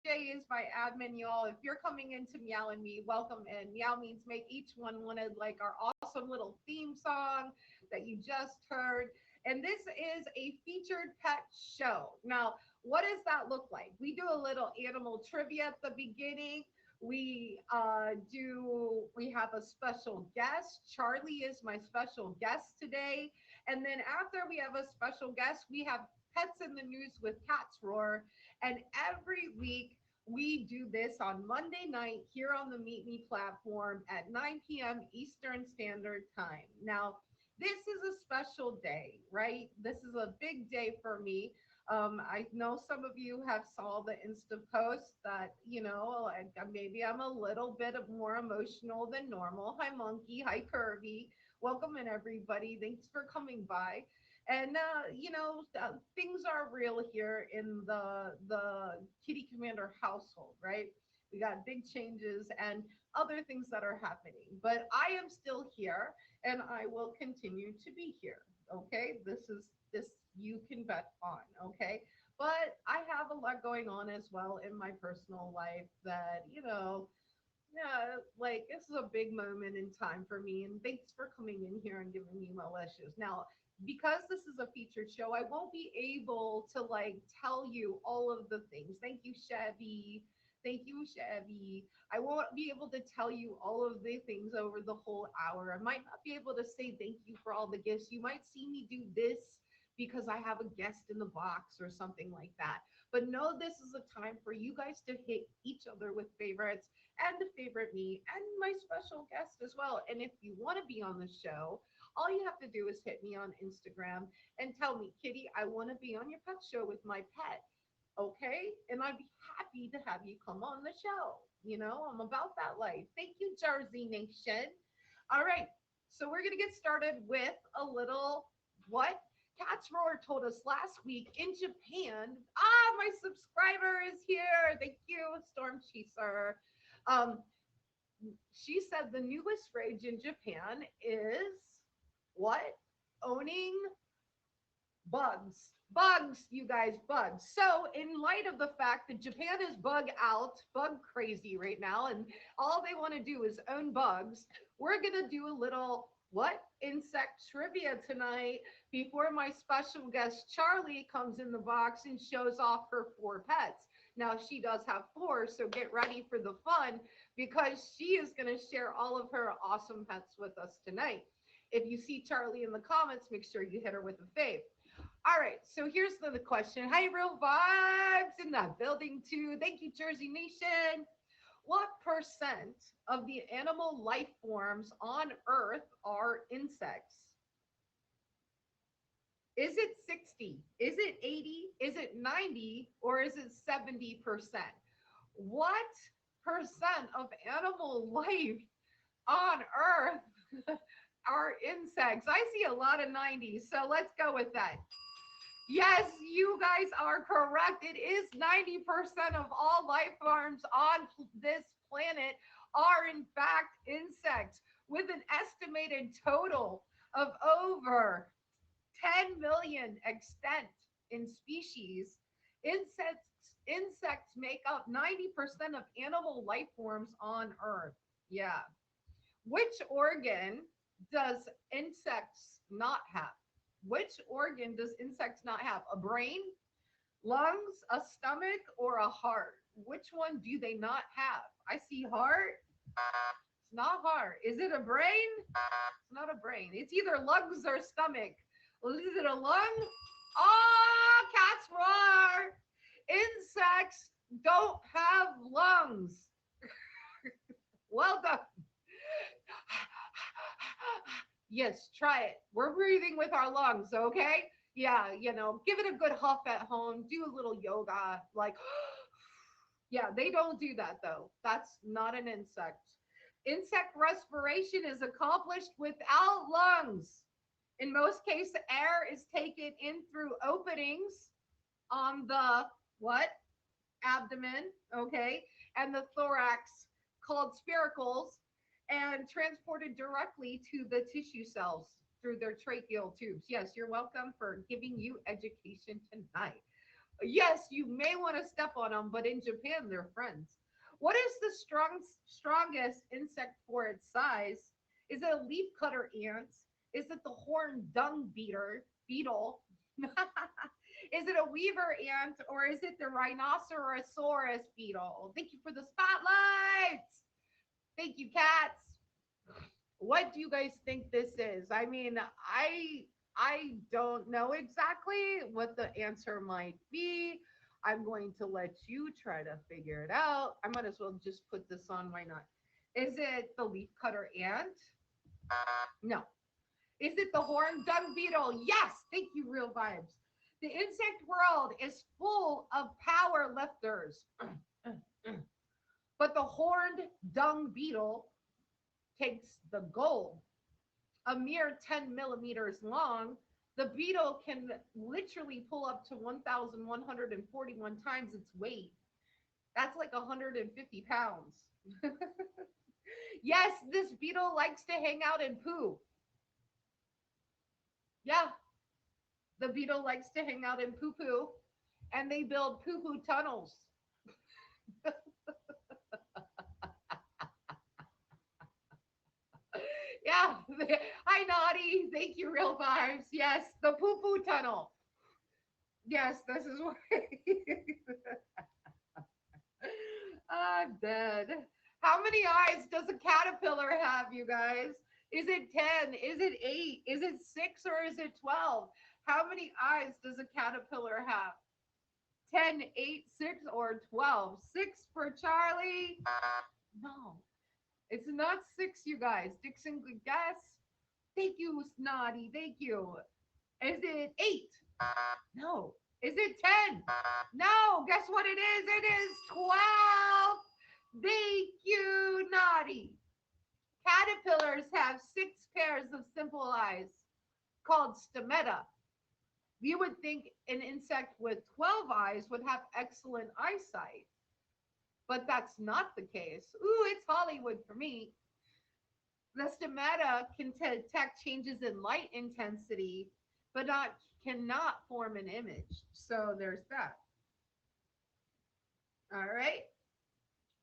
Is my admin, y'all. If you're coming into Meow and Me, welcome in. Meow means make each one wanted, like our awesome little theme song that you just heard. And this is a featured pet show. Now, what does that look like? We do a little animal trivia at the beginning. We have a special guest. Charlie is my special guest today. And then after we have a special guest, we have Pets in the News with Cats Roar. And every week we do this on Monday night here on the Meet Me platform at 9 p.m. Eastern Standard Time. Now, this is a special day, right? This is a big day for me. I know some of you have saw the Insta post that, like, maybe I'm a little bit more emotional than normal. Hi, Monkey. Hi, Curvy. Welcome in, everybody. Thanks for coming by. And things are real here in the Kitty Commander household, right? We got big changes and other things that are happening, but I am still here, and I will continue to be here. Okay, this you can bet on. Okay, but I have a lot going on as well in my personal life that yeah, like this is a big moment in time for me. And thanks for coming in here and giving me my wishes. Now, because this is a featured show, I won't be able to like tell you all of the things. Thank you, Chevy. Thank you, Chevy. I won't be able to tell you all of the things over the whole hour. I might not be able to say thank you for all the gifts. You might see me do this because I have a guest in the box or something like that. But know this is a time for you guys to hit each other with favorites and to favorite me and my special guest as well. And if you want to be on the show, all you have to do is hit me on Instagram and tell me, Kitty, I want to be on your pet show with my pet. Okay. And I'd be happy to have you come on the show. I'm about that life. Thank you, Jersey Nation. All right. So we're going to get started with a little what Cats Roar told us last week in Japan. My subscriber is here. Thank you, Storm Chaser. Um, she said the newest rage in Japan is what? Owning bugs. Bugs, you guys, bugs. So, in light of the fact that Japan is bug out, bug crazy right now, and all they want to do is own bugs, we're going to do a little what? Insect trivia tonight before my special guest Charlie comes in the box and shows off her 4 pets. Now, she does have 4, so get ready for the fun because she is going to share all of her awesome pets with us tonight. If you see Charlie in the comments, make sure you hit her with a fave. All right, so here's the question. Hi, Real Vibes in the building too. Thank you, Jersey Nation. What percent of the animal life forms on Earth are insects? Is it 60? Is it 80? Is it 90? Or is it 70%? What percent of animal life on Earth are insects? I see a lot of 90s, so let's go with that. Yes, you guys are correct. It is 90% of all life forms on this planet are in fact insects, with an estimated total of over 10 million extant in species. Insects make up 90% of animal life forms on Earth. Yeah. Which organ does insects not have? Which organ does insects not have? A brain, lungs, a stomach, or a heart? Which one do they not have? I see heart. It's not heart. Is it a brain? It's not a brain. It's either lungs or stomach. Well, is it a lung? Oh, cats roar. Insects don't have lungs. Well done. Yes, try it. We're breathing with our lungs, okay? Yeah, give it a good huff at home. Do a little yoga. Like, yeah, they don't do that though. That's not an insect. Insect respiration is accomplished without lungs. In most cases, air is taken in through openings on the what? Abdomen, okay? And the thorax, called spiracles, and transported directly to the tissue cells through their tracheal tubes. Yes, you're welcome for giving you education tonight. Yes, you may want to step on them, but in Japan, they're friends. What is the strongest insect for its size? Is it a leafcutter ant? Is it the horned dung beetle? Is it a weaver ant or is it the rhinoceros beetle? Thank you for the spotlight. Thank you, cats. What do you guys think this is? I mean, I don't know exactly what the answer might be. I'm going to let you try to figure it out. I might as well just put this on. Why not? Is it the leafcutter ant? No. Is it the horned dung beetle? Yes. Thank you, Real Vibes. The insect world is full of power lifters. But the horned dung beetle takes the gold. A mere 10 millimeters long, the beetle can literally pull up to 1,141 times its weight. That's like 150 pounds. Yes, this beetle likes to hang out and poo. Yeah, the beetle likes to hang out and poo poo, and they build poo poo tunnels. Yeah, hi, Naughty. Thank you, Real Vibes. Yes, the poo poo tunnel. Yes, this is what. I'm dead. How many eyes does a caterpillar have, you guys? Is it 10? Is it 8? Is it 6 or is it 12? How many eyes does a caterpillar have? 10, 8, 6, or 12? 6 for Charlie? No, it's not 6, you guys. Dixon, good guess. Thank you, Snotty. Thank you. Is it 8? No. Is it 10? No. Guess what it is? It is 12. Thank you, Naughty. Caterpillars have 6 pairs of simple eyes called stomata. You would think an insect with 12 eyes would have excellent eyesight, but that's not the case. Ooh, it's Hollywood for me. The stomata can detect changes in light intensity, but not cannot form an image. So there's that. All right.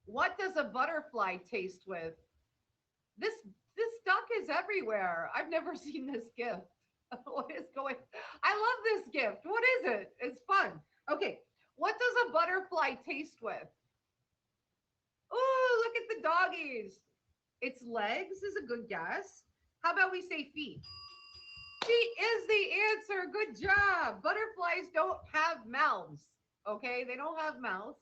What does a butterfly taste with? This this duck is everywhere. I've never seen this gift. What is going? I love this gift. What is it? It's fun. Okay. What does a butterfly taste with? Oh, look at the doggies. Its legs is a good guess. How about we say feet? She is the answer. Good job. Butterflies don't have mouths. Okay, they don't have mouths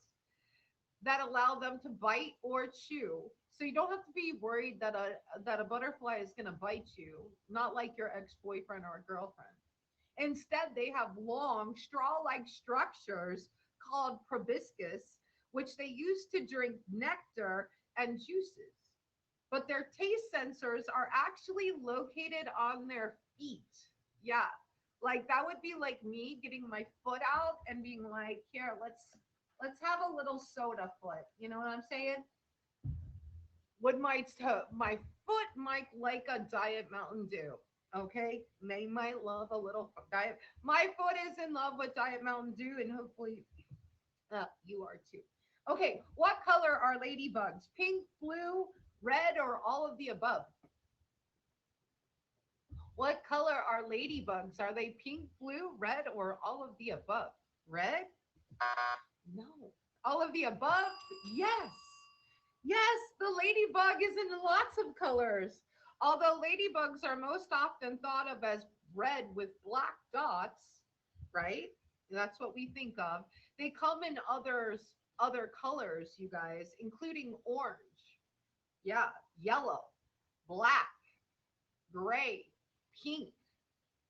that allow them to bite or chew. So you don't have to be worried that a butterfly is going to bite you, not like your ex-boyfriend or a girlfriend. Instead, they have long straw-like structures called proboscis, which they use to drink nectar and juices. But their taste sensors are actually located on their feet. Yeah. Like that would be like me getting my foot out and being like, "Here, let's have a little soda foot." You know what I'm saying? Would my foot might like a diet Mountain Dew? Okay, they might love a little diet. My foot is in love with diet Mountain Dew, and hopefully, you are too. Okay, what color are ladybugs? Pink, blue, red, or all of the above? What color are ladybugs? Are they pink, blue, red, or all of the above? Red? No. All of the above? Yes. Yes, the ladybug is in lots of colors. Although ladybugs are most often thought of as red with black dots, right? That's what we think of. They come in other colors, you guys, including orange. Yeah, yellow, black, gray, pink,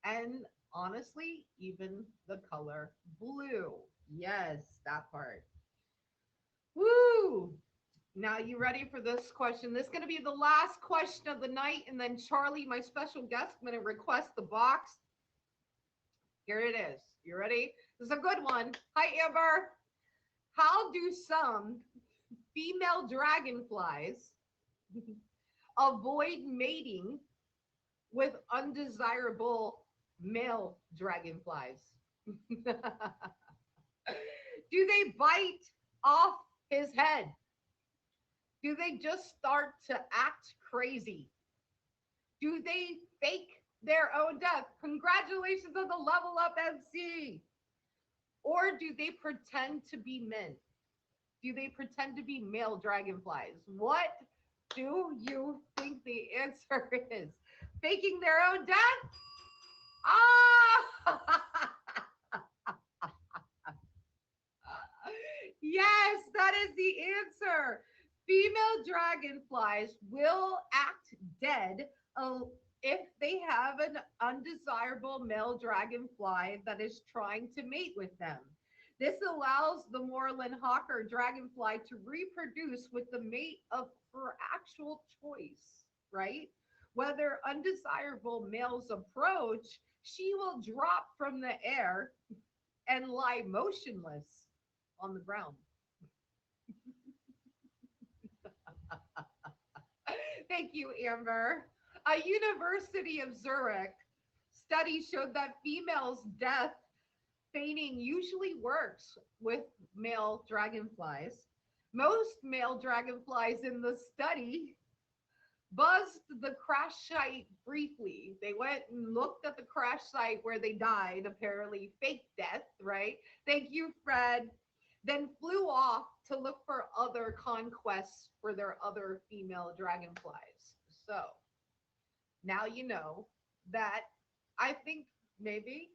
and honestly, even the color blue. Yes, that part. Woo! Now, you ready for this question? This is going to be the last question of the night. And then, Charlie, my special guest, I'm going to request the box. Here it is. You ready? This is a good one. Hi, Amber. How do some female dragonflies avoid mating with undesirable male dragonflies? Do they bite off his head? Do they just start to act crazy? Do they fake their own death? Congratulations on the level up, MC. Or do they pretend to be men? Do they pretend to be male dragonflies? What do you think the answer is? Faking their own death? Ah! Yes, that is the answer. Female dragonflies will act dead uh, if they have an undesirable male dragonfly that is trying to mate with them. This allows the Moreland hawker dragonfly to reproduce with the mate of her actual choice, right? Whether undesirable males approach, she will drop from the air and lie motionless on the ground. Thank you, Amber. A University of Zurich study showed that females' death feigning usually works with male dragonflies. Most male dragonflies in the study buzzed the crash site briefly. They went and looked at the crash site where they died, apparently fake death, right? Thank you, Fred. Then flew off to look for other conquests for their other female dragonflies. So now you know that I think maybe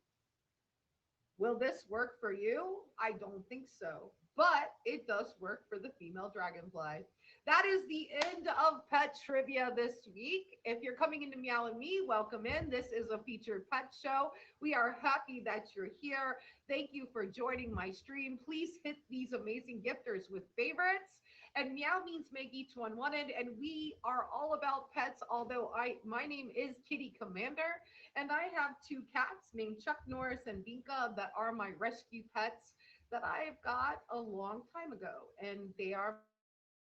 will this work for you? I don't think so, but it does work for the female dragonfly. That is the end of pet trivia this week. If you're coming into Meow and Me, welcome in. This is a featured pet show. We are happy that you're here. Thank you for joining my stream. Please hit these amazing gifters with favorites. And meow means make each one wanted. And we are all about pets, although my name is Kitty Commander. And I have two cats named Chuck Norris and Binka that are my rescue pets that I've got a long time ago. And they are my favorite pets.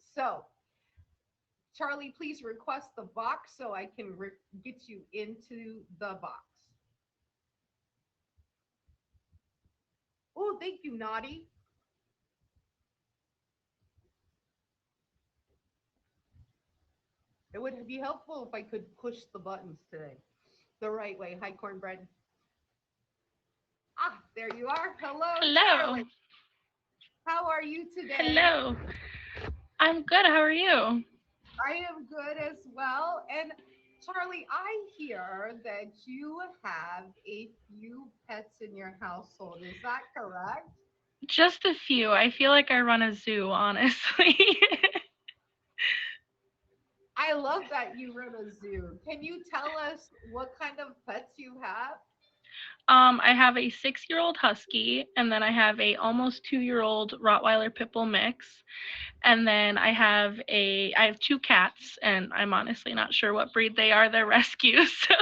So, so Charlie, please request the box so I can get you into the box. Oh, thank you, Naughty. It would be helpful if I could push the buttons today the right way. Hi, Cornbread. Ah, there you are. Hello, Hello. Charlie. How are you today? Hello. I'm good. How are you? I am good as well. And Charlie, I hear that you have a few pets in your household. Is that correct? Just a few. I feel like I run a zoo, honestly. I love that you run a zoo. Can you tell us what kind of pets you have? I have a 6-year-old husky, and then I have a almost 2-year-old Rottweiler pit bull mix, and then I have two cats, and I'm honestly not sure what breed they are. They're rescues. So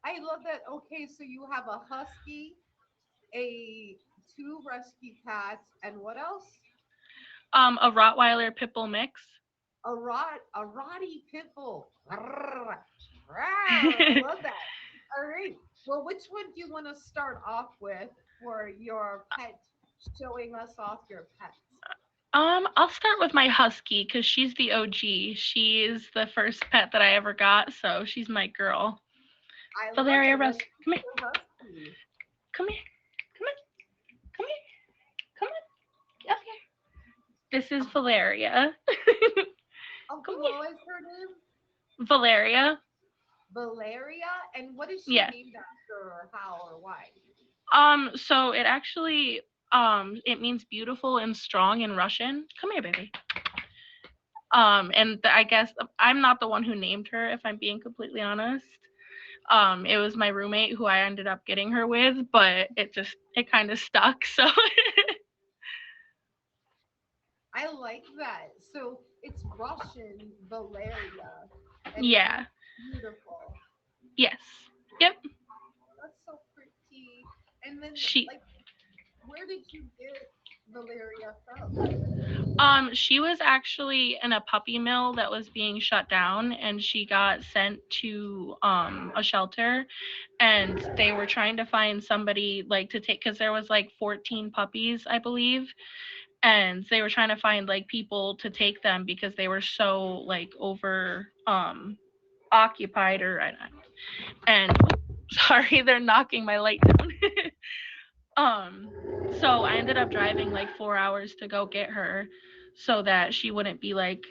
I love that. Okay, so you have a husky, a two rescue cats, and what else? a Rottweiler pit bull mix. A Roddy pit bull. I love that. All right. Well, which one do you want to start off with for your pet, showing us off your pets? I'll start with my husky because she's the OG. She's the first pet that I ever got, so she's my girl. I love Valeria it. Russ, Let's come see here, the husky. come here, come on, come here, come on, up here. This is Valeria. Okay, Come here, what was her name? Valeria. Valeria. And what is she Yes. named after, or how, or why? So it actually it means beautiful and strong in Russian. Come here, baby. I guess I'm not the one who named her, if I'm being completely honest. It was my roommate who I ended up getting her with, but it kind of stuck. So I like that. So it's Russian Valeria, and it yeah, means beautiful. yes, yep. That's so pretty. And then, She like, where did you get? Valeria from? She was actually in a puppy mill that was being shut down, and she got sent to a shelter, and they were trying to find somebody like to take, because there was like 14 puppies, I believe, and they were trying to find like people to take them because they were so like over occupied, or and sorry, they're knocking my light down. um so I ended up driving like 4 hours to go get her so that she wouldn't be like,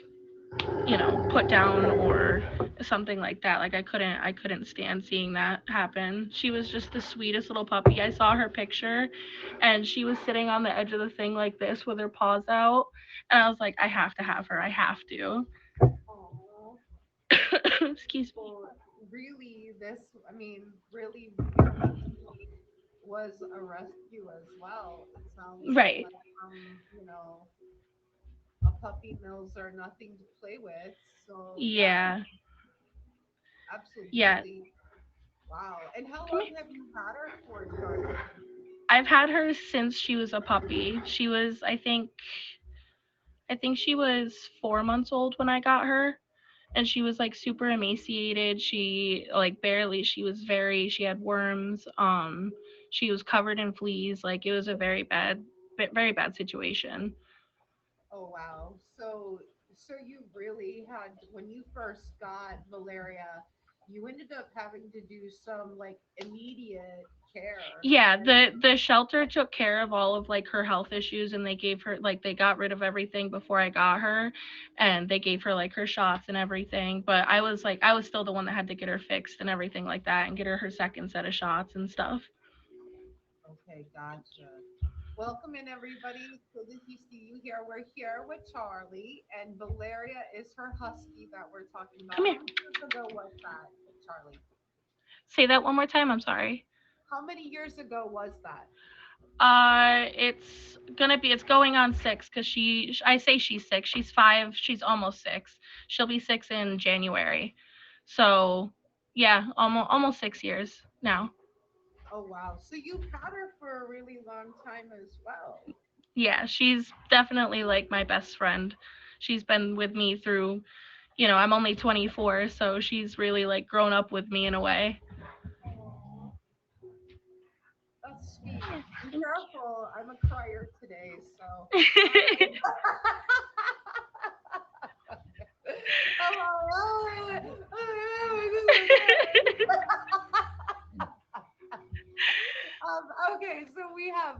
put down or something like that. Like I couldn't stand seeing that happen. She was just the sweetest little puppy. I saw her picture and she was sitting on the edge of the thing like this with her paws out, and I was like, I have to have her. I have to. Oh, Excuse me. so really, I mean, really, your husky was a rescue as well. It sounds Right. like, a puppy mills are nothing to play with. So yeah, Yeah. Yeah. absolutely. Wow. And how Come long here. have you had her for, Charlie? I've had her since she was a puppy. She was, I think she was 4 months old when I got her, and she was like super emaciated. She like barely. She had worms. She was covered in fleas. Like it was a very bad situation. Oh wow. So you really had, when you first got Valeria, you ended up having to do some like immediate care, Yeah, right? the shelter took care of all of like her health issues, and they gave her like, they got rid of everything before I got her, and they gave her like her shots and everything. But I was still the one that had to get her fixed and everything like that, and get her second set of shots and stuff. Okay, gotcha. Welcome in everybody. It's good to see you here. We're here with Charlie, and Valeria is her husky that we're talking Come about. here. How many years ago was that, Charlie? Say that one more time. I'm sorry. How many years ago was that? It's going on 6, because I say she's 6. She's 5. She's almost 6. She'll be 6 in January. So, yeah, almost 6 years now. Oh wow. So you've had her for a really long time as well. Yeah, she's definitely like my best friend. She's been with me through, I'm only 24, so she's really like grown up with me in a way. Oh, that's sweet. Be Thank careful. I'm a crier today, so you. Okay, so we have,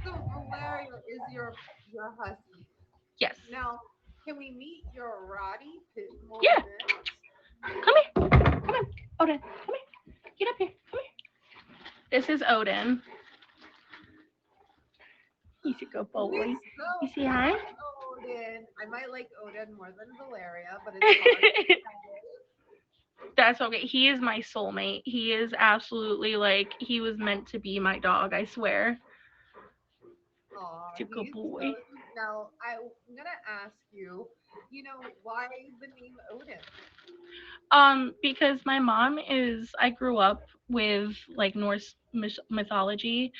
so Valeria is your husky. Yes. Now, can we meet your Roddy pit bull Yeah. mix? Come here. Come on. Odin. Come here. Get up here. Come here. This is Odin. He's a good boy. Sweet. So You see I hi? like Odin. I might like Odin more than Valeria, but it's hard to say. That's okay. He is my soulmate. He is absolutely like, he was meant to be my dog, I swear. Aw, He's a good he's so boy. sweet. Now, I'm gonna ask you, why the name Odin? Because my mom is, I grew up with like Norse mythology,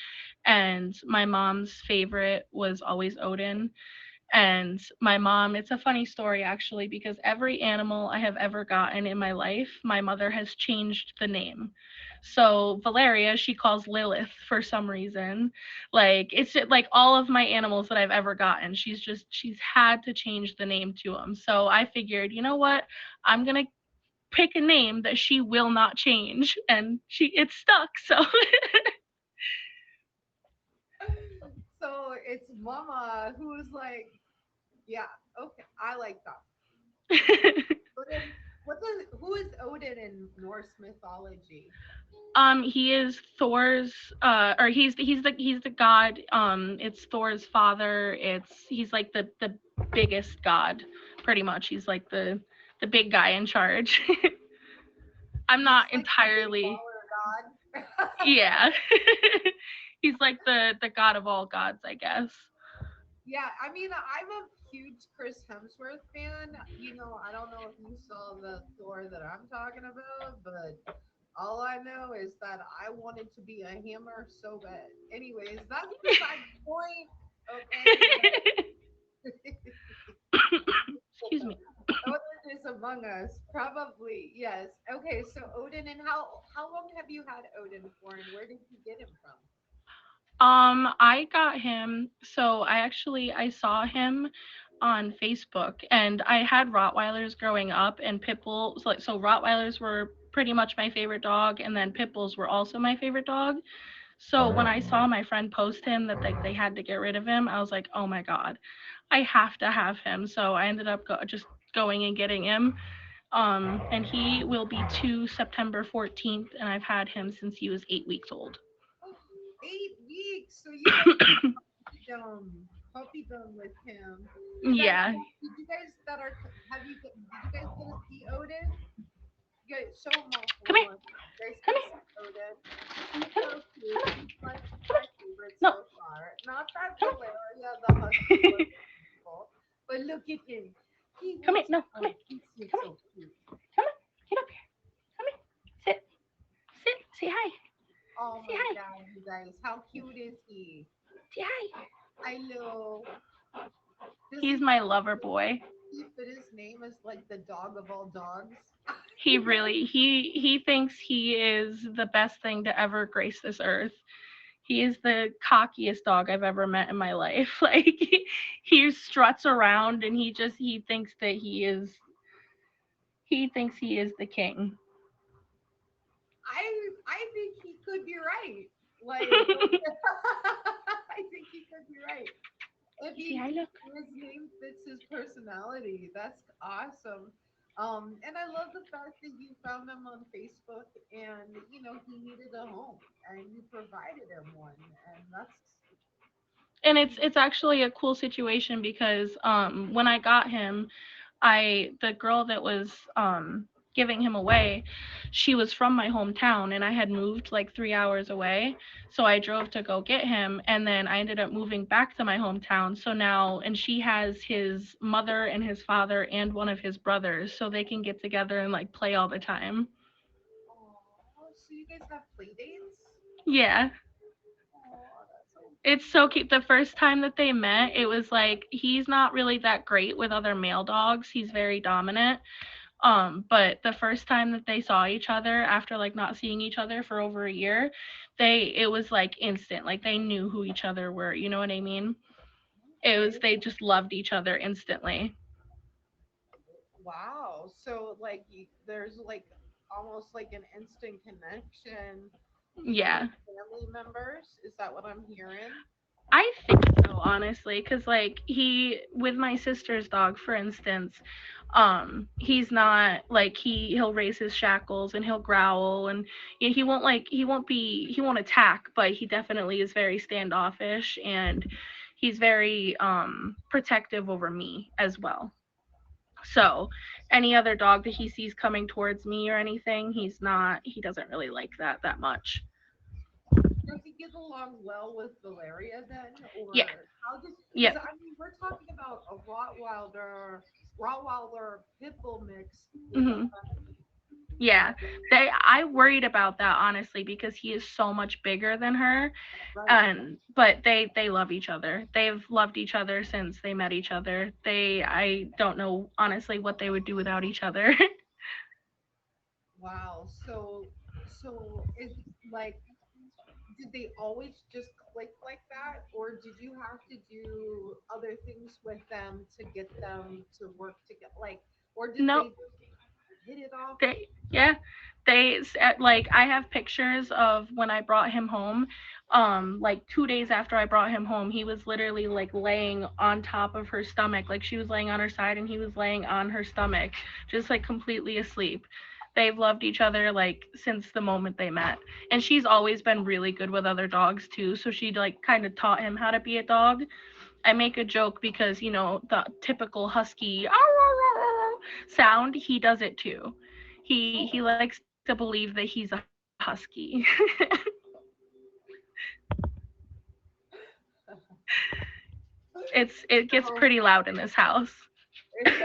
and my mom's favorite was always Odin. And my mom, it's a funny story actually, because every animal I have ever gotten in my life, my mother has changed the name. So Valeria, she calls Lilith for some reason. Like it's like all of my animals that I've ever gotten, she's had to change the name to them. So I figured, you know what? I'm going to pick a name that she will not change, and it's stuck. So So it's Mama who's like, yeah, okay, I like that. Odin, who is Odin in Norse mythology? he is Thor's, or he's the god. It's Thor's father. He's like the biggest god, pretty much. He's like the big guy in charge. I'm He's not like the big entirely. baller god. Yeah. He's like the god of all gods, I guess. Yeah, I mean, I'm a huge Chris Hemsworth fan. I don't know if you saw the Thor that I'm talking about, but all I know is that I wanted to be a hammer so bad. Anyways, that's beside the point. Okay, Excuse me. Odin is among us, probably. Yes. Okay, so Odin, and how long have you had Odin for, and where did you get him from? I got him. So I saw him on Facebook, and I had Rottweilers growing up, and pit bulls. So Rottweilers were pretty much my favorite dog, and then pit bulls were also my favorite dog. So when I saw my friend post him that they had to get rid of him, I was like, oh my god, I have to have him. So I ended up just going and getting him. And he will be 2 September 14th, and I've had him since he was 8 weeks old. 8 weeks. So you guys puppydom with him. You guys, Yeah. did you guys that are have you did you guys get to see Odin? You guys show him off Come one here. more time. You guys Come can here. see Odin. He's Come so cute. here. He's my favorite No. so far. Not that Come Valeria, the husky was beautiful, but look at him. He Come here. wants. No. Come Oh, here. he's Come here. so cute. Come on. Get up here. Come here. Sit. Sit. Say hi. Oh Say my hi. God, you guys, how cute is he? Say hi. I know. Does He's he my lover boy. he fit his name as like the dog of all dogs? He really he thinks he is the best thing to ever grace this earth. He is the cockiest dog I've ever met in my life. Like he struts around and he thinks that he thinks he is the king. I think he could be right. Like I think he could be right. If See, he I look. his name fits his personality, that's awesome. And I love the fact that you found him on Facebook, and he needed a home and you provided him one, and that's And it's actually a cool situation because when I got him, I the girl that was giving him away, she was from my hometown and I had moved like 3 hours away. So I drove to go get him and then I ended up moving back to my hometown. So now and she has his mother and his father and one of his brothers so they can get together and like play all the time. oh, so you guys have play dates? Yeah. Oh, that's so It's so cute. The first time that they met, it was like he's not really that great with other male dogs. He's very dominant. But the first time that they saw each other after like not seeing each other for over a year, it was like instant. Like they knew who each other were. You know what I mean? It was okay. they just loved each other instantly. Wow. So like there's like almost like an instant connection between Yeah. family members. Is that what I'm hearing? I think so, honestly, because like with my sister's dog, for instance, he's not like he'll raise his shackles and he'll growl and he won't attack, but he definitely is very standoffish and he's very protective over me as well. So any other dog that he sees coming towards me or anything, he doesn't really like that much. Does he get along well with Valeria then, Yeah. or how does? Because Yep. I mean, we're talking about a Rottweiler pit bull mix with a Mhm. Yeah, I worried about that honestly because he is so much bigger than her, right. and but they love each other. They've loved each other since they met each other. I don't know honestly what they would do without each other. Wow. So is like, did they always just click like that, or did you have to do other things with them to get them to work together? Like, or did No, they just hit it off? yeah, like I have pictures of when I brought him home. Like 2 days after I brought him home, he was literally like laying on top of her stomach, like she was laying on her side and he was laying on her stomach, just like completely asleep. They've loved each other like since the moment they met, and she's always been really good with other dogs too. So she like kind of taught him how to be a dog. I make a joke because the typical husky sound, he does it too. He Oh, likes to believe that he's a husky. It gets so pretty loud in this house. I was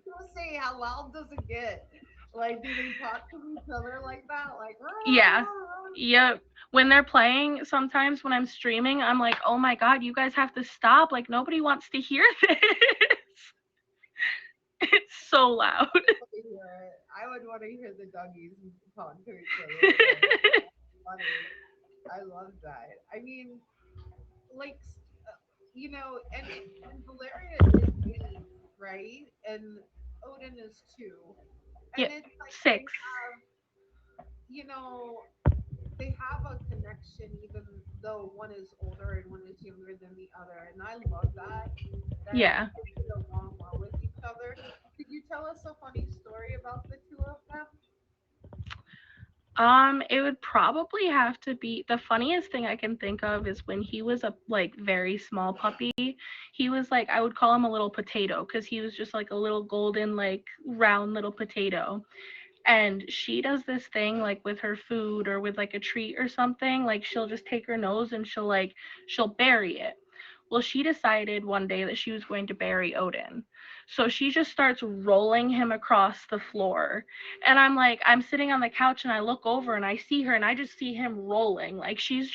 gonna say, how loud does it get? Like, do they talk to each other like that? Like, Yeah. Yep. When they're playing, sometimes when I'm streaming, I'm like, oh my god, you guys have to stop. Like, nobody wants to hear this. It's so loud. To hear it. I would want to hear the doggies talk to each other. Like, funny. I love that. I mean, like, and Valeria is 8, right? And Odin is 2, Yeah, and it's like 6. you know, they have a connection, even though one is older and one is younger than the other, and I love that Yeah. they get along well with each other. Could you tell us a funny story about the two of them? It would probably have to be the funniest thing I can think of is when he was a like very small puppy. He was like I would call him a little potato because he was just like a little golden like round little potato. And she does this thing like with her food or with like a treat or something, like she'll just take her nose and she'll bury it. Well, she decided one day that she was going to bury Odin. So she just starts rolling him across the floor. And I'm sitting on the couch and I look over and I see her and I just see him rolling. Like she's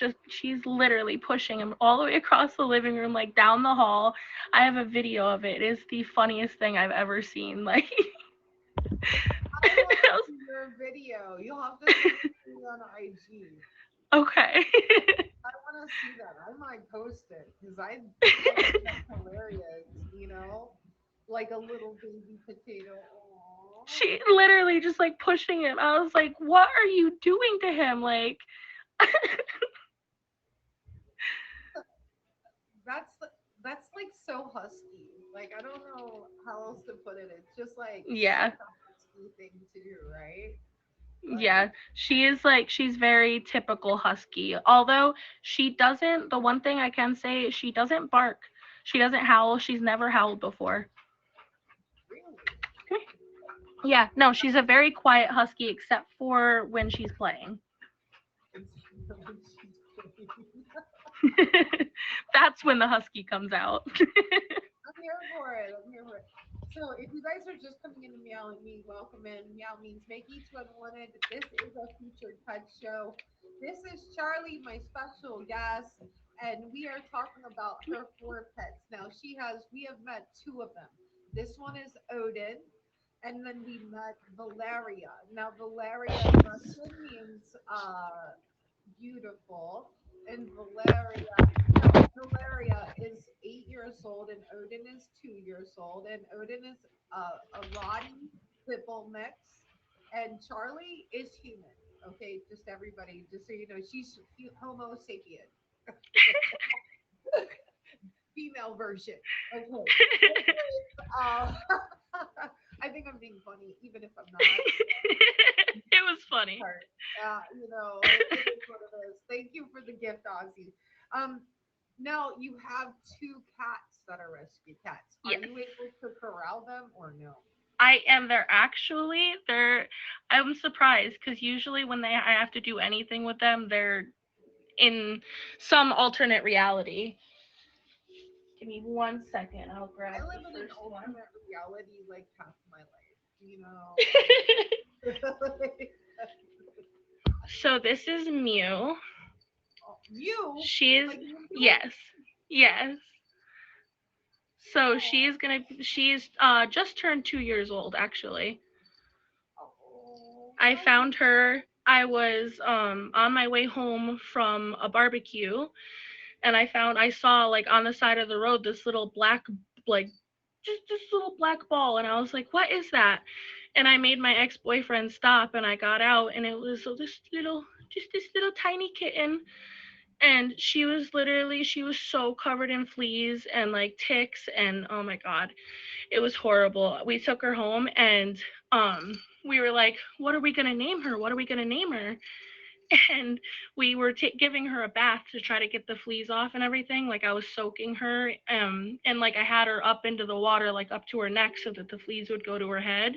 literally pushing him all the way across the living room, like down the hall. I have a video of it. It is the funniest thing I've ever seen. Like, I want to see your video. You'll have to send it to me on IG. okay. I want to see that. I might post it because I think that's hilarious. Like a little baby potato. Aww. She literally just like pushing him. I was like, what are you doing to him? Like, That's that's like so husky. Like I don't know how else to put it. It's just like yeah. such a husky thing to do, right? Like Yeah, she is like she's very typical husky. Although she doesn't, the one thing I can say, she doesn't bark. She doesn't howl. She's never howled before. really, Yeah, no, she's a very quiet husky except for when she's playing. except when she's playing. That's when the husky comes out. I'm here for it. I'm here for it. So, if you guys are just coming into Meow and Me, welcome in. Meow means make each one wanted. This is a featured pet show. This is Charlie, my special guest, and we are talking about her 4 pets. Now, we have met 2 of them. This one is Odin, and then we met Valeria. Now, Valeria in Russian means beautiful, and Valeria is 8 years old, and Odin is 2 years old, and Odin is a Roddy Pipple mix, and Charlie is human. Okay, just everybody, just so you know, she's Homo sapien, female version. Okay. Uh, I think I'm being funny, even if I'm not. It was funny. Part. It is what it is. Thank you for the gift, Ozzy. Um, Now you have 2 cats that are rescue cats. Are Yes. you able to corral them or no? I am. They're I'm surprised because usually when I have to do anything with them, they're in some alternate reality. Give me 1 second. I'll I grab the live in an first one. alternate reality like half my life. So this is Mew. Oh, you She's like you? yes. Yes. So Oh, she's just turned 2 years old actually. oh, I how found her. I was on my way home from a barbecue and I saw like on the side of the road this little black like just this little black ball and I was like, what is that? And I made my ex-boyfriend stop and I got out and it was this little tiny kitten and she was so covered in fleas and like ticks and oh my god, it was horrible. We took her home and we were like, what are we going to name her? What are we going to name her? And we were giving her a bath to try to get the fleas off and everything. Like I was soaking her and like I had her up into the water like up to her neck so that the fleas would go to her head.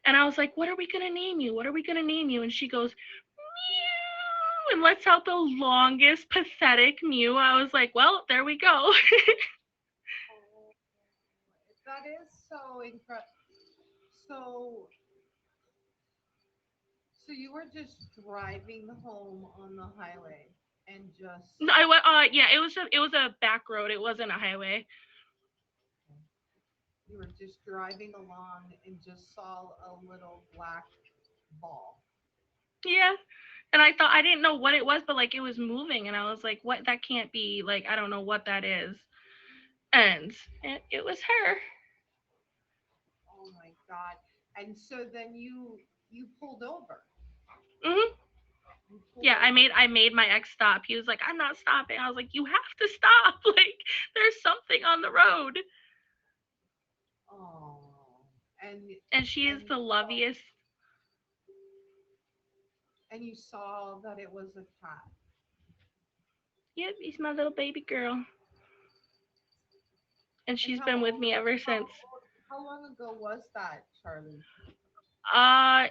And I was like, what are we going to name you? What are we going to name you? And she goes, meow, and lets out the longest pathetic mew. I was like, well, there we go. oh, that is so incredible. So, so you were just driving home on the highway and just No, I went. Yeah, it was a back road. It wasn't a highway. you were just driving along and just saw a little black ball. Yeah, and I thought I didn't know what it was, but like it was moving, and I was like, "What? That can't be. Like I don't know what that is." And it was her. Oh my God. And so then you pulled over. Hmm. You pulled Yeah, I over. made I made my ex stop. He was like, "I'm not stopping." I was like, "You have to stop. Like there's something on the road." Oh. And And she is and the loveliest. and you saw that it was a cat. Yep, he's my little baby girl, and And she's been with me ever since. how long ago was that, Charlie?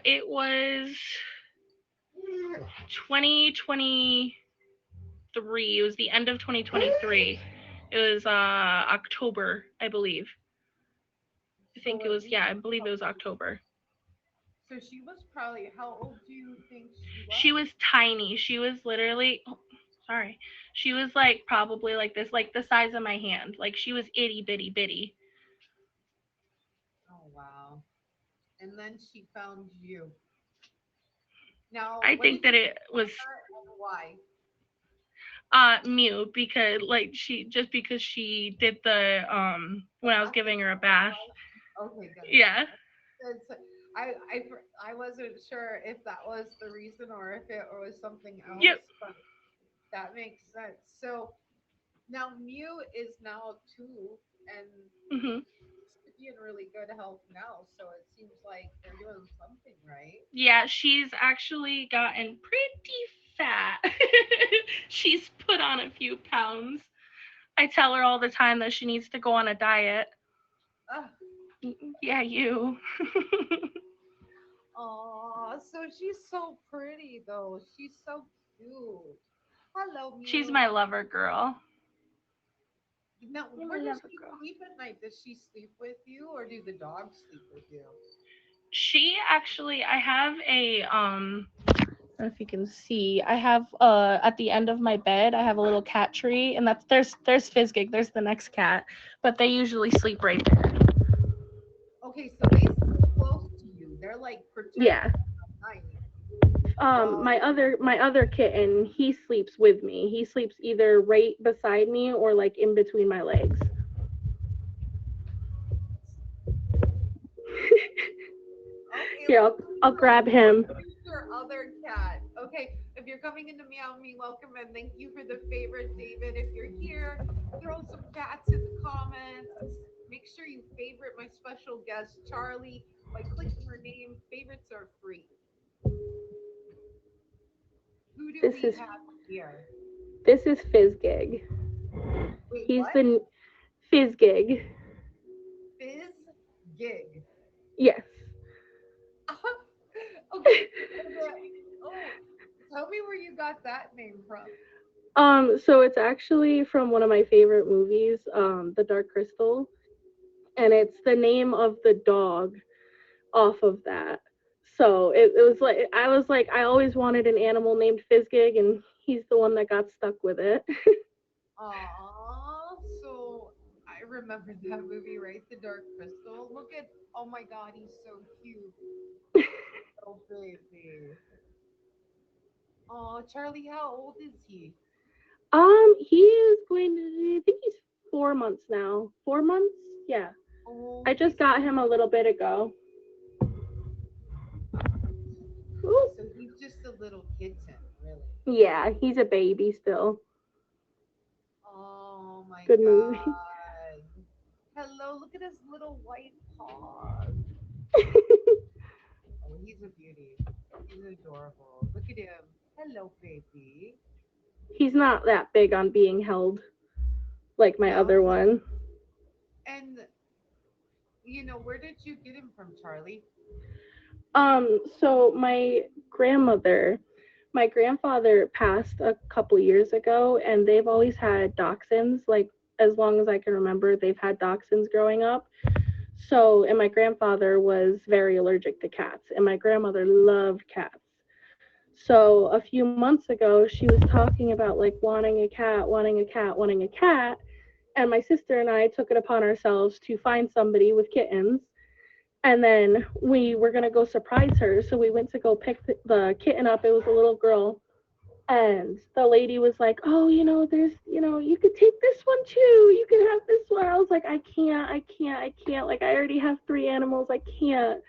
It was 2023. It was the end of 2023. It was October, I believe. I So think it at was, least yeah, I believe it was October. so she was probably how old do you think she She was? was tiny. She was literally, oh, sorry. She was like probably like this, like the size of my hand. Like she was itty bitty bitty. Oh wow. And then she found you. Now, I what think did that you it name was her and why? Mew, because like because she did the The when I was bath? giving her a bath. Okay, good. Yeah. It's, I wasn't sure if that was the reason or if it was something else, Yep. but that makes sense. So now Mew is now two and Mhm. should be in really good health now. So it seems like they're doing something right. Yeah, she's actually gotten pretty fat. She's put on a few pounds. I tell her all the time that she needs to go on a diet. Ah, Yeah, you. aw, so she's so pretty though. She's so cute. Hello, She's Mew. my lover girl. Now, You're my where does lover she girl. sleep at night? Does she sleep with you or do the dogs sleep with you? She actually, I have a I don't know if you can see. I have at the end of my bed, I have a little cat tree, and there's Fizgig, there's the next cat, but they usually sleep right there. Okay, so they sleep close to you. They're like Yeah. protecting at night. Well, My other kitten, he sleeps with me. He sleeps either right beside me or like in between my legs. okay, Here, I'll grab him. who's your other cat? Okay, if you're coming into Meow and Me, welcome and thank you for the favorite, David. If you're here, throw some cats in the comments. Make sure you favorite my special guest, Charlie, by clicking her name. Favorites are free. Who do This we is have here? this is Fizgig. Wait, He's what? the Fizgig. Fizz Gig. Yes. Okay. Oh, tell me where you got that name from. So it's actually from one of my favorite movies, The Dark Crystal, and it's the name of the dog off of that. So it was like I always wanted an animal named Fizgig, and he's the one that got stuck with it. Aw, so I remember that movie, right? The Dark Crystal. Look at, oh my God, he's so cute. Oh, baby. Oh, Charlie, how old is he? He is going to. I think he's 4 months now. 4 months? Yeah. Oh, I he's just got him a little bit ago. Ooh. so he's just a little kitten, really. Yeah, he's a baby still. Oh my Good movie. God. Hello, look at his little white paws. Oh, he's a beauty. He's adorable. Look at him. Hello, baby. He's not that big on being held like my No, other one. and where did you get him from, Charlie? So my grandfather passed a couple years ago, and they've always had dachshunds. Like as long as I can remember, they've had dachshunds growing up. So, and my grandfather was very allergic to cats, and my grandmother loved cats. So a few months ago, she was talking about like wanting a cat, wanting a cat, wanting a cat. And my sister and I took it upon ourselves to find somebody with kittens. And then we were going to go surprise her. So we went to go pick the kitten up. It was a little girl. And the lady was like, "Oh, there's, you could take this one too. You can have this one." I was like, I can't. Like, I already have three animals. I can't.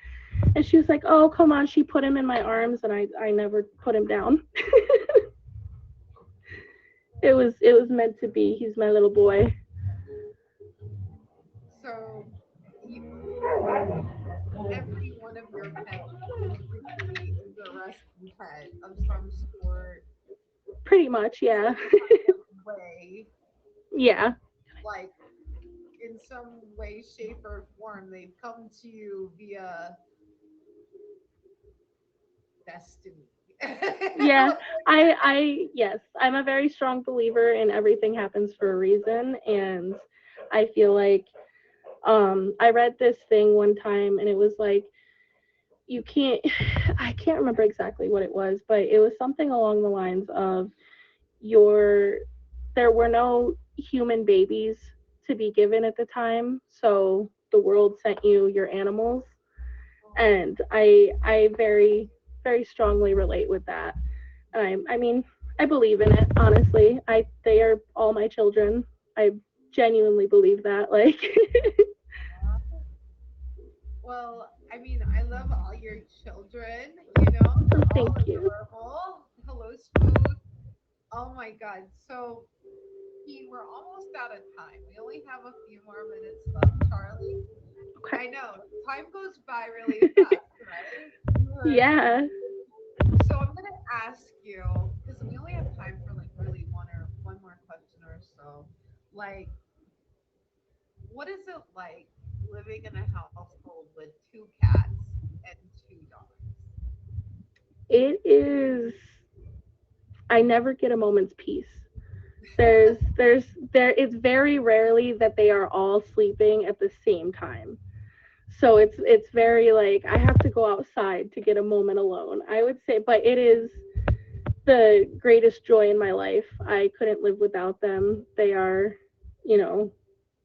And she was like, "Oh, come on." She put him in my arms, and I never put him down. It was meant to be. He's my little boy. So you, every one of your pets basically is a rescue pet of some sort, Pretty much, yeah. some kind of way, Yeah. like in some way, shape, or form, they've come to you via destiny. Yeah. I yes, I'm a very strong believer in everything happens for a reason, and I feel like I read this thing one time, and it was like you can't I can't remember exactly what it was, but it was something along the lines of your there were no human babies to be given at the time, so the world sent you your animals. And I very strongly relate with that. I mean, I believe in it, honestly. They are all my children. I genuinely believe that. Like, Well, I mean, I love all your children. They're all thank you. adorable. Hello, Smooth. Oh my God. So, we're almost out of time. We only have a few more minutes left, Charlie. Okay. I know time goes by really fast, right? You were Yeah. so I'm gonna ask you because we only have time for like really one more question or so. Like, what is it like living in a household with two cats and two dogs? It is. I never get a moment's peace. It's very rarely that they are all sleeping at the same time. So it's very like I have to go outside to get a moment alone. I would say, but it is the greatest joy in my life. I couldn't live without them. They are, you know,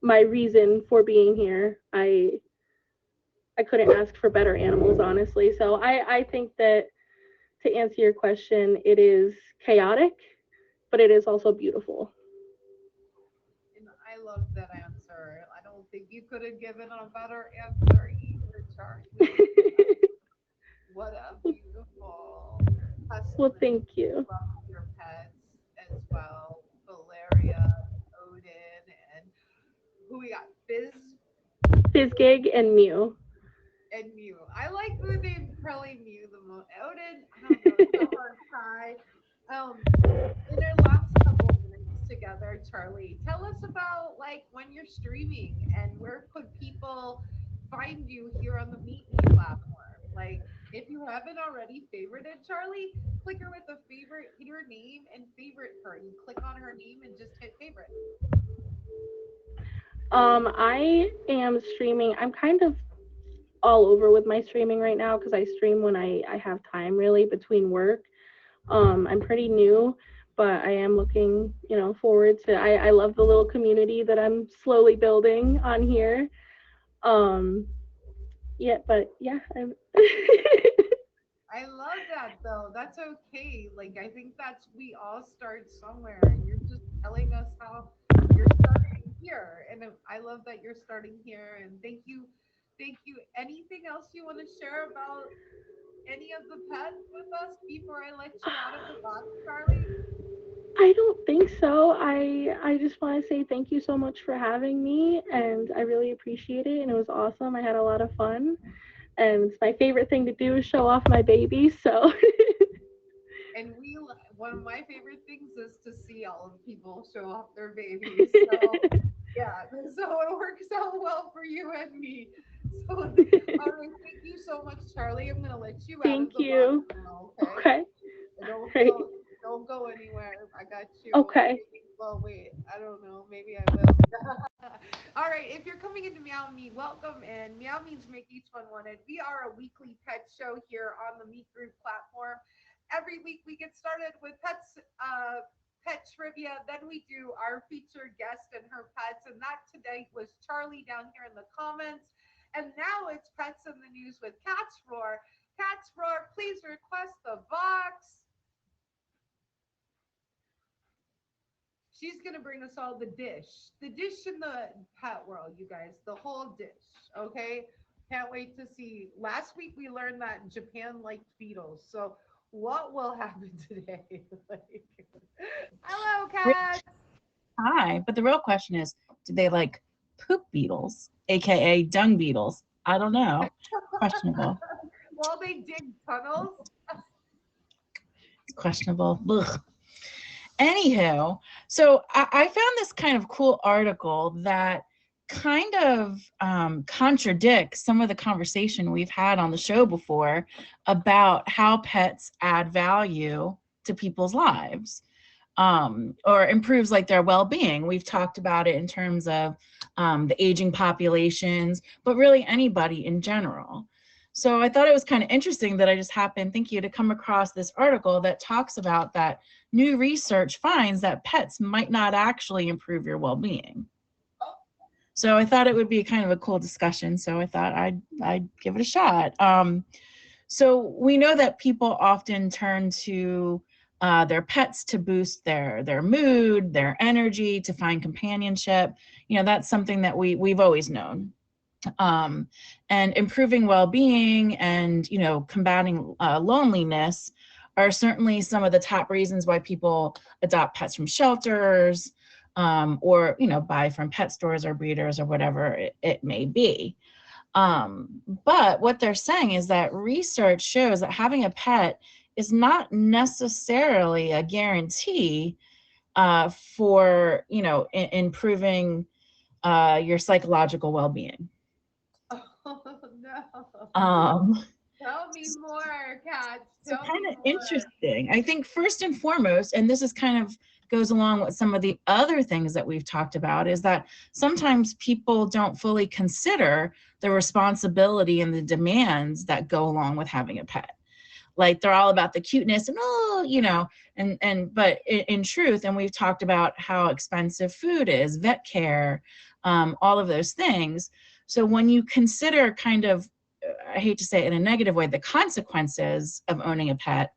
my reason for being here. I couldn't ask for better animals, honestly. So I think that to answer your question, it is chaotic, but it is also beautiful. And I love that answer. I don't think you could have given a better answer either, Charlie. What a beautiful Well, testament thank to the you. love of your pets as well. Valeria, Odin, and who we got? Fizz Fizzgig and Mew. and Mew. I like the name Curly Mew the most. Odin, I don't know, it's a hard tie. Um, in our last couple minutes together, Charlie, tell us about like when you're streaming and where could people find you here on the Meet Me platform. Like, if you haven't already favorited Charlie, click her with a favorite, hit her name and favorite her. You click on her name and just hit favorite. I am streaming. I'm kind of all over with my streaming right now because I stream when I have time really between work. I'm pretty new, but I am looking, forward to. I love the little community that I'm slowly building on here. Um, yeah, but yeah, I'm. I love that though. That's okay. Like, I think that's we all start somewhere, and you're just telling us how you're starting here. And I love that you're starting here. And thank you, thank you. Anything else you want to share about any of the pets with us before I let you out of the box, Charlie? I don't think so. I just want to say thank you so much for having me, and I really appreciate it. And it was awesome. I had a lot of fun, and it's my favorite thing to do is show off my baby. So And one of my favorite things is to see all of people show off their babies. So yeah, so it works out well for you and me. So, all right, thank you so much, Charlie. I'm gonna let you out of thank the box you. now, okay? Okay. And don't Right. feel, don't go anywhere. I got you. Okay. Well, wait, I don't know. Maybe I will. All right, if you're coming into Meow and Me, welcome in. Meow means make each one wanted. We are a weekly pet show here on the Meet Group platform. every week we get started with pet trivia. Then we do our featured guest and her pets. And that today was Charlie down here in the comments. And now it's Pets in the News with Cats Roar. Cats Roar, please request the box. She's gonna bring us all the dish in the pet world, you guys, the whole dish. Okay, can't wait to see. Last week we learned that Japan liked beetles, so what will happen today? Like, hello, cats. Hi, but the real question is, do they like poop beetles, aka dung beetles? I don't know. Questionable. While they dig tunnels. It's questionable. Ugh. Anywho, so I found this kind of cool article that kind of contradicts some of the conversation we've had on the show before about how pets add value to people's lives, or improves like their well-being. We've talked about it in terms of the aging populations, but really anybody in general. So I thought it was kind of interesting that I just happened, thank you, to come across this article that talks about that new research finds that pets might not actually improve your well-being. So I thought it would be kind of a cool discussion. So I thought I'd give it a shot. So we know that people often turn to their pets to boost their mood, their energy, to find companionship. You know, that's something that we've always known. And improving well-being and, you know, combating loneliness are certainly some of the top reasons why people adopt pets from shelters, or, you know, buy from pet stores or breeders or whatever it may be. But what they're saying is that research shows that having a pet is not necessarily a guarantee for, you know, improving your psychological well-being. Oh no. Um, Tell me more, cats. so Tell kind me of more. interesting. I think first and foremost, and this is kind of goes along with some of the other things that we've talked about, is that sometimes people don't fully consider the responsibility and the demands that go along with having a pet. Like they're all about the cuteness and, oh, you know, but in truth, and we've talked about how expensive food is, vet care, all of those things. So when you consider kind of, I hate to say it in a negative way, the consequences of owning a pet,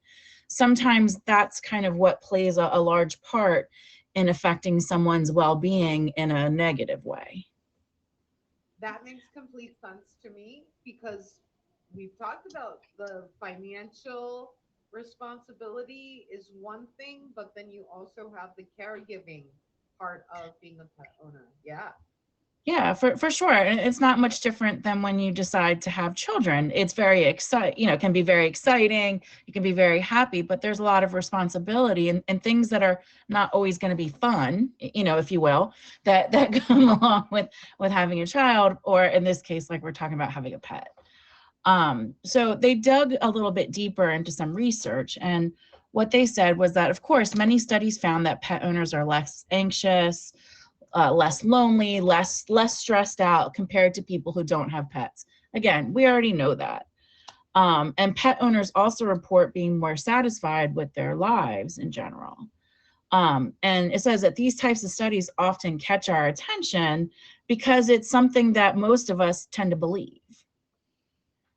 sometimes that's kind of what plays a large part in affecting someone's well-being in a negative way. That makes complete sense to me because we've talked about the financial responsibility is one thing, but then you also have the caregiving part of being a pet owner. Yeah. Yeah, for sure. And it's not much different than when you decide to have children. It's very exciting, you know, it can be very exciting. You can be very happy, but there's a lot of responsibility and things that are not always going to be fun, you know, if you will, that come along with having a child, or in this case, like we're talking about having a pet. So they dug a little bit deeper into some research, and what they said was that, of course, many studies found that pet owners are less anxious, less lonely, less stressed out compared to people who don't have pets. Again, we already know that. And pet owners also report being more satisfied with their lives in general. And it says that these types of studies often catch our attention because it's something that most of us tend to believe,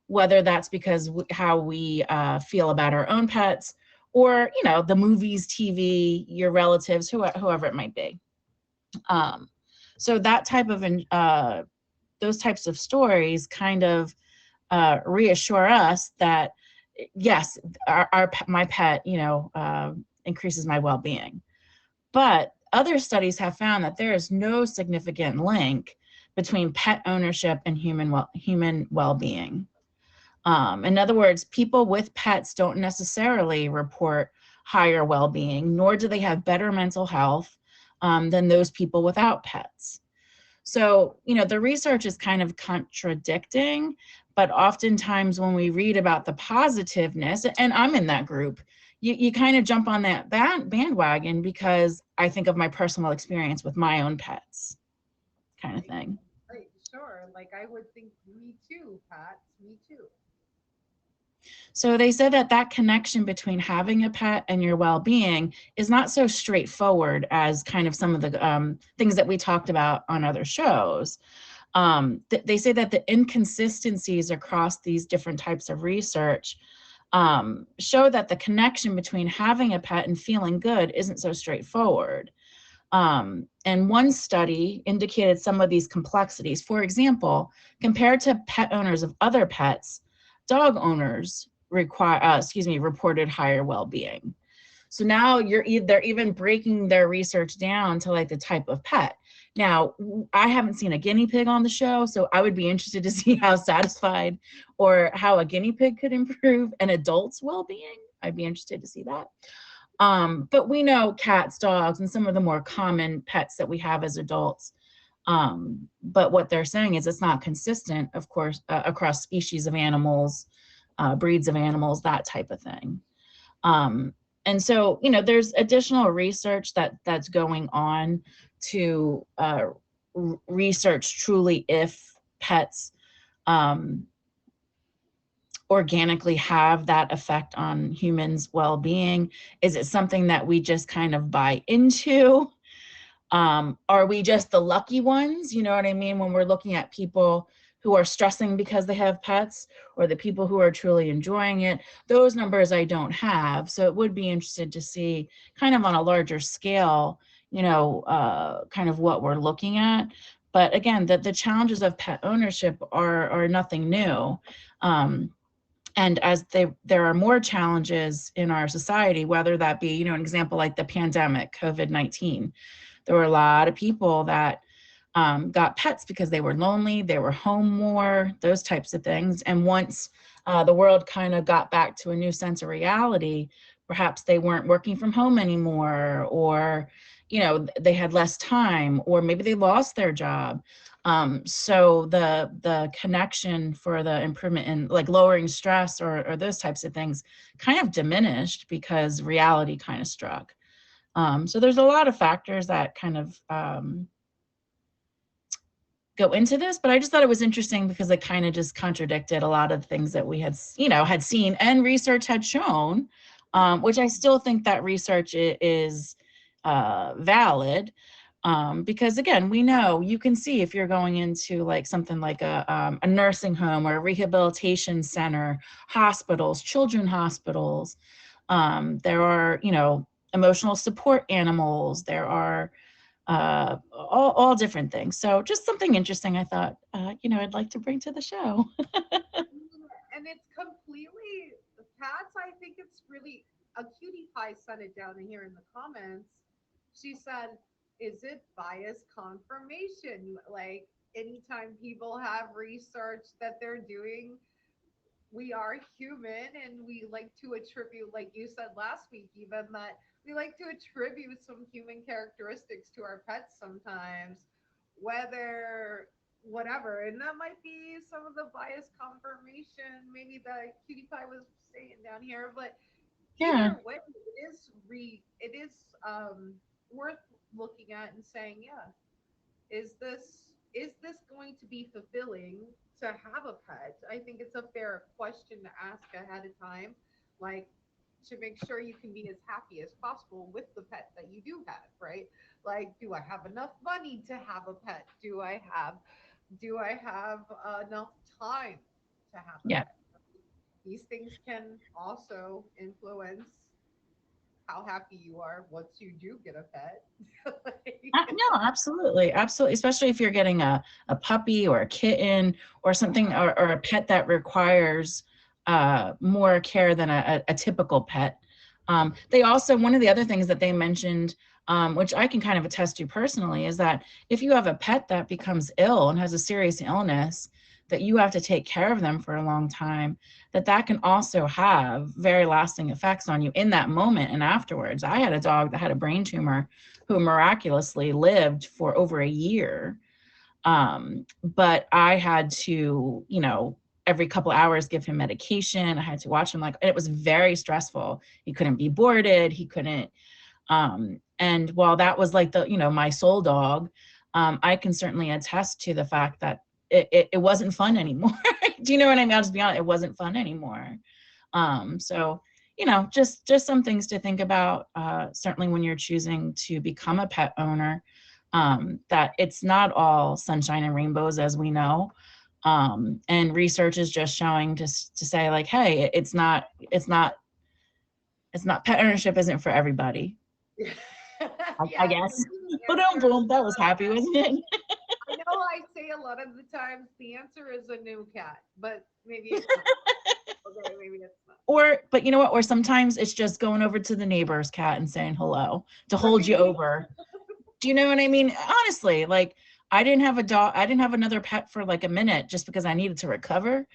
whether that's because how we feel about our own pets, or, you know, the movies, TV, your relatives, whoever it might be. So that type of those types of stories kind of reassure us that yes, my pet, you know, increases my well-being. But other studies have found that there is no significant link between pet ownership and human well-being. In other words, people with pets don't necessarily report higher well-being, nor do they have better mental health than those people without pets. So, you know, the research is kind of contradicting, but oftentimes when we read about the positiveness, and I'm in that group, you kind of jump on that bandwagon because I think of my personal experience with my own pets, kind of Right. thing. Right. Sure. Like I would think, me too, Pat. Me too. So they said that that connection between having a pet and your well-being is not so straightforward as kind of some of the things that we talked about on other shows. They say that the inconsistencies across these different types of research show that the connection between having a pet and feeling good isn't so straightforward. And one study indicated some of these complexities. For example, compared to pet owners of other pets, dog owners reported higher well-being. So now they're even breaking their research down to like the type of pet. Now, I haven't seen a guinea pig on the show, so I would be interested to see how satisfied or how a guinea pig could improve an adult's well-being. I'd be interested to see that. But we know cats, dogs, and some of the more common pets that we have as adults. But what they're saying is it's not consistent, of course, across species of animals, breeds of animals, that type of thing. And so, there's additional research that's going on to research truly if pets organically have that effect on humans' well-being. Is it something that we just kind of buy into? Are we just the lucky ones? You know what I mean? When we're looking at people who are stressing because they have pets, or the people who are truly enjoying it, those numbers I don't have. So it would be interesting to see kind of on a larger scale, kind of what we're looking at. But again, the challenges of pet ownership are nothing new. And as there are more challenges in our society, whether that be, an example like the pandemic, COVID-19, there were a lot of people that got pets because they were lonely, they were home more, those types of things. And once the world kind of got back to a new sense of reality, perhaps they weren't working from home anymore, or, they had less time, or maybe they lost their job. So the connection for the improvement in like lowering stress or those types of things kind of diminished because reality kind of struck. So there's a lot of factors that kind of go into this, but I just thought it was interesting because it kind of just contradicted a lot of things that we had seen and research had shown, which I still think that research is valid. Because again, we know you can see if you're going into like something like a nursing home or a rehabilitation center, hospitals, children hospitals, there are, emotional support animals, there are all different things. So just something interesting I thought, I'd like to bring to the show. And it's completely cats. I think it's really a cutie pie sent it down here in the comments. She said, is it bias confirmation? Like anytime people have research that they're doing, we are human and we like to attribute, like you said last week, even that we like to attribute some human characteristics to our pets sometimes, whether whatever. And that might be some of the bias confirmation, maybe the cutie pie was saying down here, but Yeah. either way, it is worth looking at and saying, yeah, is this going to be fulfilling to have a pet? I think it's a fair question to ask ahead of time, like to make sure you can be as happy as possible with the pet that you do have, right? Like, do I have enough money to have a pet? Do I have enough time to have a Yeah. pet? These things can also influence how happy you are once you do get a pet. No, absolutely. Absolutely. Especially if you're getting a puppy or a kitten or something, or a pet that requires more care than a typical pet. They also, one of the other things that they mentioned, which I can kind of attest to personally, is that if you have a pet that becomes ill and has a serious illness, that you have to take care of them for a long time, that can also have very lasting effects on you in that moment and afterwards. I had a dog that had a brain tumor who miraculously lived for over a year. But I had to, every couple hours give him medication. I had to watch him, and it was very stressful. He couldn't be boarded. He couldn't. And while that was like my soul dog, I can certainly attest to the fact that it wasn't fun anymore. Do you know what I mean? I'll just be honest, it wasn't fun anymore. So, just some things to think about, certainly when you're choosing to become a pet owner, that it's not all sunshine and rainbows, as we know. And research is just showing to say like, hey, pet ownership isn't for everybody. I Yeah, guess. maybe the Boom, answer is boom. That was not a happy, cat. wasn't it? I know I say a lot of the times the answer is a new cat, but maybe it's not. Okay, maybe it's not. But you know what? Or sometimes it's just going over to the neighbor's cat and saying hello to hold you Right? over. Do you know what I mean? Honestly, like I didn't have a dog. I didn't have another pet for like a minute just because I needed to recover.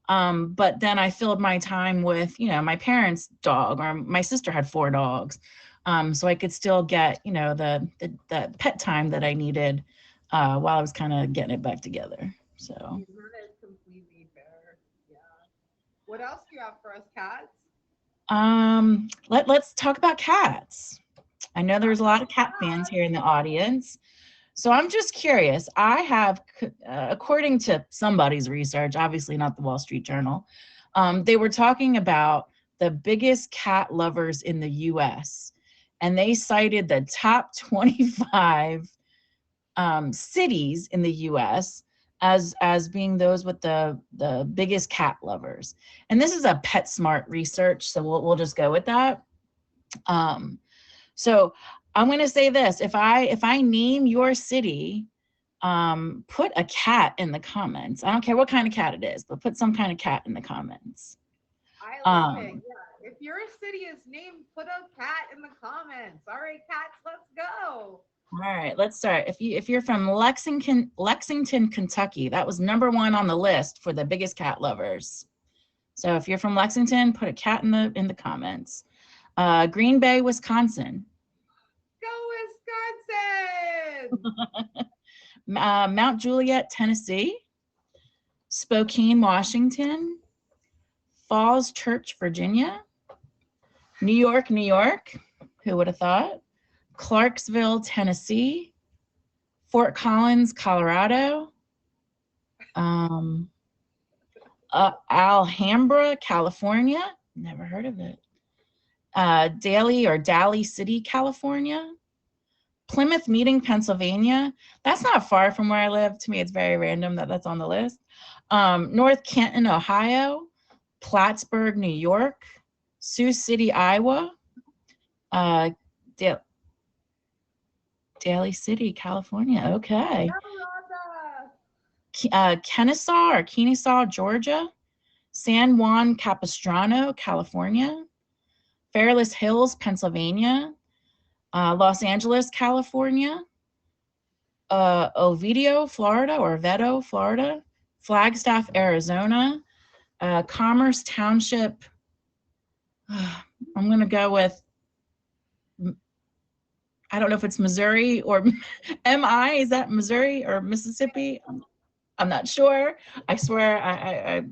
But then I filled my time with, my parents' dog, or my sister had 4 dogs. So I could still get, the pet time that I needed while I was kind of getting it back together. So That is completely fair. Yeah. What else do you have for us, cats? let's talk about cats. I know there's a lot of cat fans Cats. here in the audience. So I'm just curious. I have, according to somebody's research, obviously not the Wall Street Journal, they were talking about the biggest cat lovers in the US. And they cited the top 25 cities in the US as being those with the biggest cat lovers. And this is a PetSmart research, so we'll just go with that. So I'm going to say this: if I name your city, put a cat in the comments. I don't care what kind of cat it is, but put some kind of cat in the comments. I love it. Um, Yeah. If your city is named, put a cat in the comments. All right, cats, let's go. all right, let's start. If you're from Lexington, Kentucky, that was #1 on the list for the biggest cat lovers. So if you're from Lexington, put a cat in the comments. Green Bay, Wisconsin. Go Wisconsin. Mount Juliet, Tennessee. Spokane, Washington. Falls Church, Virginia. New York, New York. Who would have thought? Clarksville, Tennessee. Fort Collins, Colorado. Um, Alhambra, California. Never heard of it. Daly City, California. Plymouth Meeting, Pennsylvania. That's not far from where I live. To me, it's very random that that's on the list. North Canton, Ohio. Plattsburgh, New York. Sioux City, Iowa. Uh, Daly City, California. Okay. Kennesaw, Georgia. San Juan Capistrano, California. Fairless Hills, Pennsylvania. Los Angeles, California. Oviedo, Florida. Flagstaff, Arizona. Commerce Township. I'm going to go with, I don't know if it's Missouri or MI. Is that Missouri or Mississippi? I'm not sure. I swear, I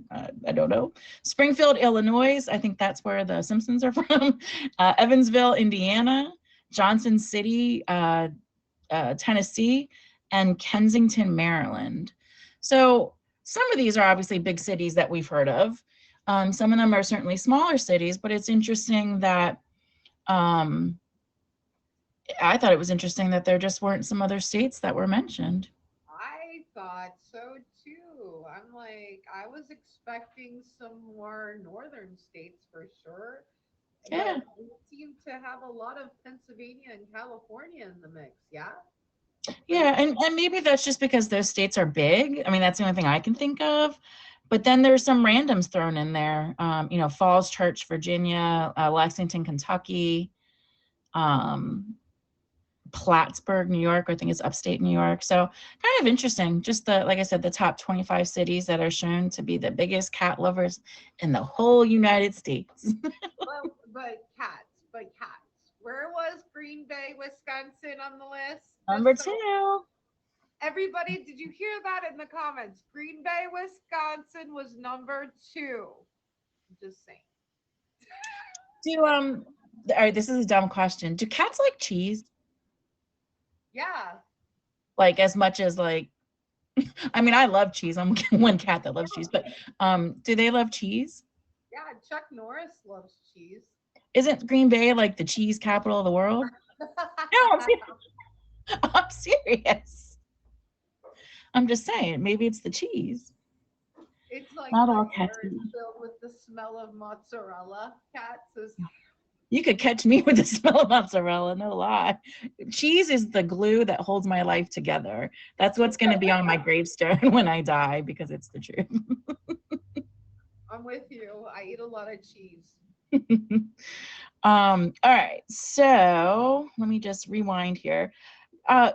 don't know. Springfield, Illinois. I think that's where the Simpsons are from. Evansville, Indiana. Johnson City, Tennessee, and Kensington, Maryland. So some of these are obviously big cities that we've heard of. Some of them are certainly smaller cities, but it's interesting that I thought it was interesting that there just weren't some other states that were mentioned. I thought so too. I'm like, I was expecting some more northern states for sure, Yeah. but we seem to have a lot of Pennsylvania and California in the mix. Yeah. Yeah, and maybe that's just because those states are big. I mean, that's the only thing I can think of. But then there's some randoms thrown in there. Falls Church, Virginia, Lexington, Kentucky, um, Plattsburgh, New York. I think it's upstate New York. So kind of interesting. Just like I said, the top 25 cities that are shown to be the biggest cat lovers in the whole United States. But cats. Where was Green Bay, Wisconsin on the list? Number Just so 2. everybody, did you hear that in the comments? Green Bay, Wisconsin was number 2. Just saying. All right, this is a dumb question. Do cats like cheese? Yeah. Like as much as like, I mean, I love cheese. I'm one cat that loves cheese, but do they love cheese? Yeah, Chuck Norris loves cheese. Isn't Green Bay like the cheese capital of the world? No, I'm serious. I'm just saying, maybe it's the cheese. It's like Not the all air cats is eat. filled with the smell of mozzarella. Cats is You could catch me with the smell of mozzarella, no lie. Cheese is the glue that holds my life together. That's what's going to be on my gravestone when I die, because it's the truth. I'm with you. I eat a lot of cheese. All right, so let me just rewind here.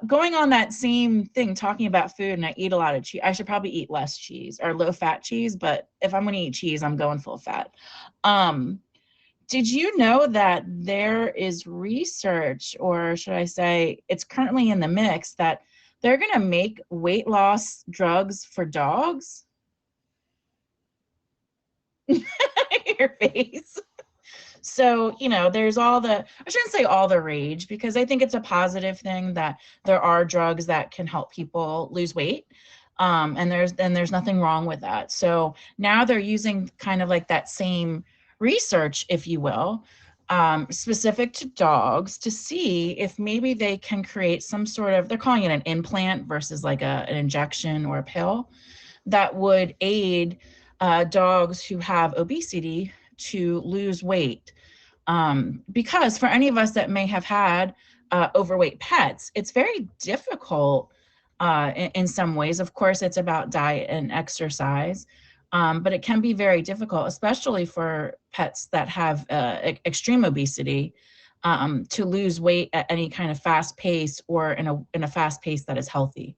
Going on that same thing, talking about food, and I eat a lot of cheese. I should probably eat less cheese or low fat cheese, but if I'm going to eat cheese, I'm going full fat. Did you know that there is research, or should I say, it's currently in the mix, that they're going to make weight loss drugs for dogs? Your face. So, there's all the, I shouldn't say all the rage, because I think it's a positive thing that there are drugs that can help people lose weight. And there's nothing wrong with that. So now they're using kind of like that same research, if you will, specific to dogs, to see if maybe they can create some sort of, they're calling it an implant versus like an injection or a pill, that would aid dogs who have obesity to lose weight. Because for any of us that may have had overweight pets, it's very difficult in some ways. Of course, it's about diet and exercise, but it can be very difficult, especially for pets that have extreme obesity, to lose weight at any kind of fast pace, or in a fast pace that is healthy.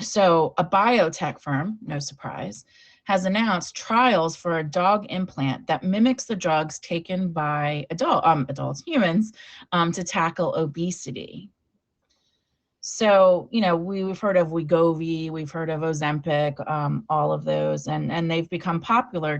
So a biotech firm, no surprise, has announced trials for a dog implant that mimics the drugs taken by adults, humans, to tackle obesity. So, we've heard of Wegovy, we've heard of Ozempic, all of those, and they've become popular